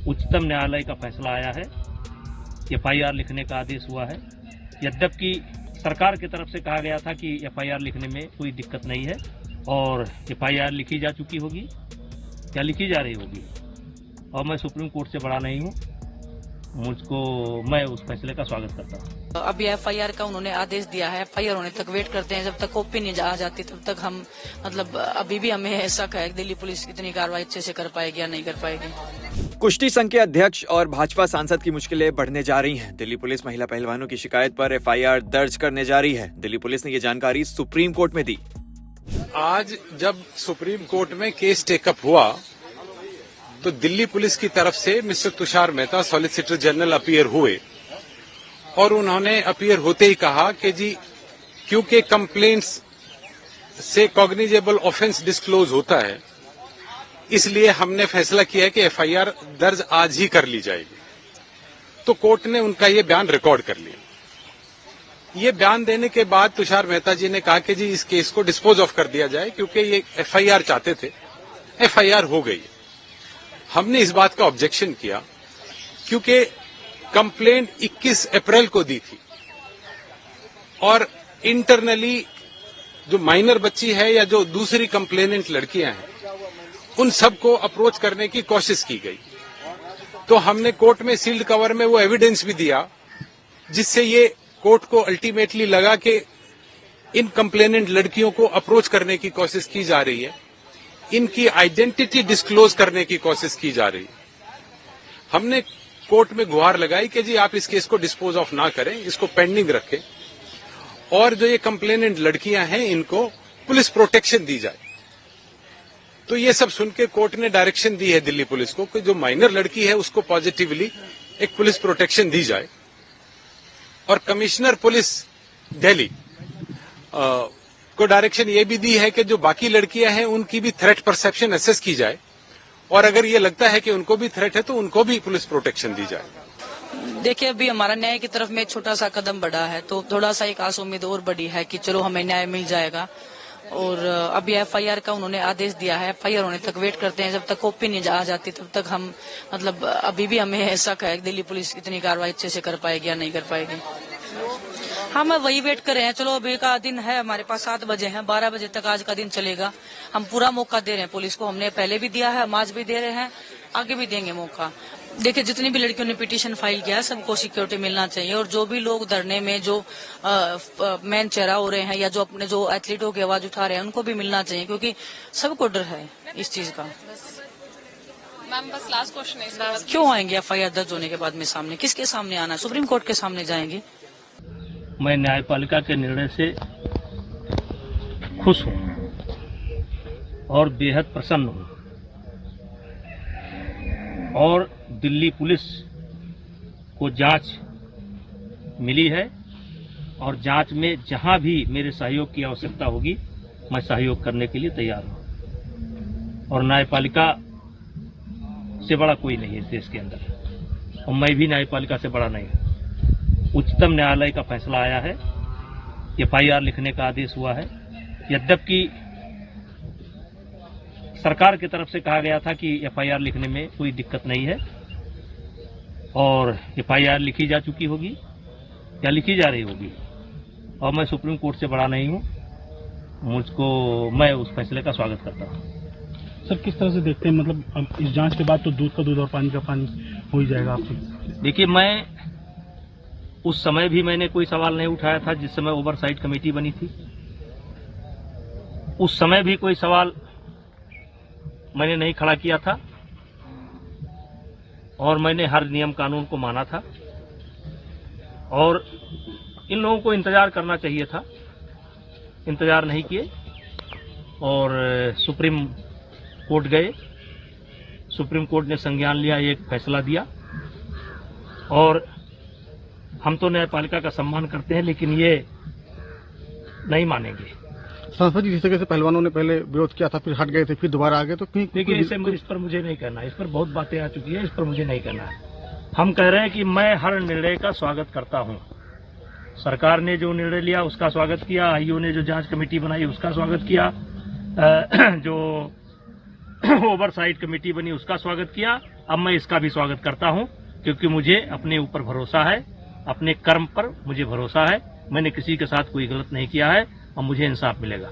उच्चतम न्यायालय का फैसला आया है, एफआईआर लिखने का आदेश हुआ है। यद्यपि सरकार की तरफ से कहा गया था कि एफआईआर लिखने में कोई दिक्कत नहीं है और एफआईआर लिखी जा चुकी होगी या लिखी जा रही होगी, और मैं सुप्रीम कोर्ट से बड़ा नहीं हूँ, मैं उस फैसले का स्वागत करता हूँ। अभी एफआईआर का उन्होंने आदेश दिया है, एफआईआर होने तक वेट करते हैं। जब तक कॉपी नहीं आ जाती तब तक हम अभी भी हमें शक है दिल्ली पुलिस कितनी कार्रवाई अच्छे से कर पाएगी या नहीं कर पाएगी। कुश्ती संघ के अध्यक्ष और भाजपा सांसद की मुश्किलें बढ़ने जा रही हैं। दिल्ली पुलिस महिला पहलवानों की शिकायत पर एफआईआर दर्ज करने जा रही है। दिल्ली पुलिस ने ये जानकारी सुप्रीम कोर्ट में दी। आज जब सुप्रीम कोर्ट में केस टेकअप हुआ तो दिल्ली पुलिस की तरफ से mister Tushar Mehta solicitor general appear हुए और उन्होंने अपीयर होते ही कहा कि जी क्योंकि कंप्लेंट्स से कॉग्निजेबल ऑफेंस डिस्क्लोज होता है, इसलिए हमने फैसला किया है कि एफआईआर दर्ज आज ही कर ली जाएगी। तो कोर्ट ने उनका ये बयान रिकॉर्ड कर लिया। ये बयान देने के बाद तुषार मेहता जी ने कहा कि जी इस केस को डिस्पोज ऑफ कर दिया जाए, क्योंकि ये एफआईआर चाहते थे, एफआईआर हो गई। हमने इस बात का ऑब्जेक्शन किया क्योंकि कंप्लेंट 21 अप्रैल को दी थी और इंटरनली जो माइनर बच्ची है या जो दूसरी कंप्लेनेंट लड़कियां हैं, उन सबको अप्रोच करने की कोशिश की गई। तो हमने कोर्ट में सील्ड कवर में वो एविडेंस भी दिया, जिससे ये कोर्ट को अल्टीमेटली लगा कि इन कंप्लेनेंट लड़कियों को अप्रोच करने की कोशिश की जा रही है, इनकी आइडेंटिटी डिस्क्लोज करने की कोशिश की जा रही है। हमने कोर्ट में गुहार लगाई कि जी आप इस केस को डिस्पोज ऑफ ना करें, इसको पेंडिंग रखें और जो ये कंप्लेनेंट लड़कियां हैं इनको पुलिस प्रोटेक्शन दी जाए। तो ये सब सुन के कोर्ट ने डायरेक्शन दी है दिल्ली पुलिस को कि जो माइनर लड़की है उसको पॉजिटिवली एक पुलिस प्रोटेक्शन दी जाए। और कमिश्नर पुलिस दिल्ली को डायरेक्शन ये भी दी है कि जो बाकी लड़कियां हैं उनकी भी थ्रेट परसेप्शन असेस की जाए और अगर ये लगता है कि उनको भी थ्रेट है तो उनको भी पुलिस प्रोटेक्शन दी जाए। देखिए, अभी हमारा न्याय की तरफ में एक छोटा सा कदम बढ़ा है, तो थोड़ा सा एक आस उम्मीद और बढ़ी है कि चलो हमें न्याय मिल जाएगा। और अभी एफआईआर का उन्होंने आदेश दिया है, एफआईआर होने तक वेट करते हैं। जब तक कॉपी नहीं आ जाती तब तक हम अभी भी हमें शक है दिल्ली पुलिस कितनी कार्रवाई अच्छे से कर पाएगी या नहीं कर पाएगी। हम वही वेट कर रहे हैं। चलो अभी का दिन है हमारे पास, 7 बजे हैं, 12 बजे तक आज का दिन चलेगा। हम पूरा मौका दे रहे हैं पुलिस को, हमने पहले भी दिया है, हम आज भी दे रहे हैं, आगे भी देंगे मौका। देखिए, जितनी भी लड़कियों ने पिटीशन फाइल किया है सबको सिक्योरिटी मिलना चाहिए और जो भी लोग धरने में जो मेन चेहरा हो रहे हैं या जो एथलीटों की आवाज उठा रहे हैं उनको भी मिलना चाहिए, क्योंकि सबको डर है इस चीज का। मैम बस लास्ट क्वेश्चन है, क्यों आएंगे एफआईआर दर्ज होने के बाद में सामने? किसके सामने आना है? सुप्रीम कोर्ट के सामने जाएंगे। मैं न्यायपालिका के निर्णय से खुश हूं और बेहद प्रसन्न हूं और दिल्ली पुलिस को जांच मिली है और जांच में जहां भी मेरे सहयोग की आवश्यकता होगी मैं सहयोग करने के लिए तैयार हूं। और न्यायपालिका से बड़ा कोई नहीं है इस देश के अंदर और मैं भी न्यायपालिका से बड़ा नहीं हूं। उच्चतम न्यायालय का फैसला आया है, एफआईआर लिखने का आदेश हुआ है। यद्यपि सरकार की तरफ से कहा गया था कि एफआईआर लिखने में कोई दिक्कत नहीं है और एफआईआर लिखी जा चुकी होगी या लिखी जा रही होगी, और मैं सुप्रीम कोर्ट से बड़ा नहीं हूँ, मैं उस फैसले का स्वागत करता हूँ। सर, किस तरह से देखते हैं, मतलब इस जांच के बाद तो दूध का दूध और पानी का पानी हो ही जाएगा आपको? देखिए, मैं उस समय भी मैंने कोई सवाल नहीं उठाया था जिस समय ओवरसाइट कमेटी बनी थी। उस समय भी कोई सवाल मैंने नहीं खड़ा किया था और मैंने हर नियम कानून को माना था और इन लोगों को इंतजार करना चाहिए था, इंतजार नहीं किए और सुप्रीम कोर्ट गए। सुप्रीम कोर्ट ने संज्ञान लिया, एक फैसला दिया और हम तो न्यायपालिका का सम्मान करते हैं, लेकिन ये नहीं मानेंगे। सांसद जी, जिस तरह से पहलवानों ने पहले विरोध किया था, फिर हट गए थे, फिर दोबारा आ गए, तो देखिए इस पर मुझे नहीं करना, इस पर बहुत बातें आ चुकी है, इस पर मुझे नहीं करना है। हम कह रहे हैं कि मैं हर निर्णय का स्वागत करता हूं। सरकार ने जो निर्णय लिया उसका स्वागत किया, आईओ ने जो जांच कमेटी बनाई उसका स्वागत किया, जो ओवरसाइट कमेटी बनी उसका स्वागत किया अब मैं इसका भी स्वागत करता हूं, क्योंकि मुझे अपने ऊपर भरोसा है, अपने कर्म पर मुझे भरोसा है। मैंने किसी के साथ कोई गलत नहीं किया है और मुझे इंसाफ मिलेगा।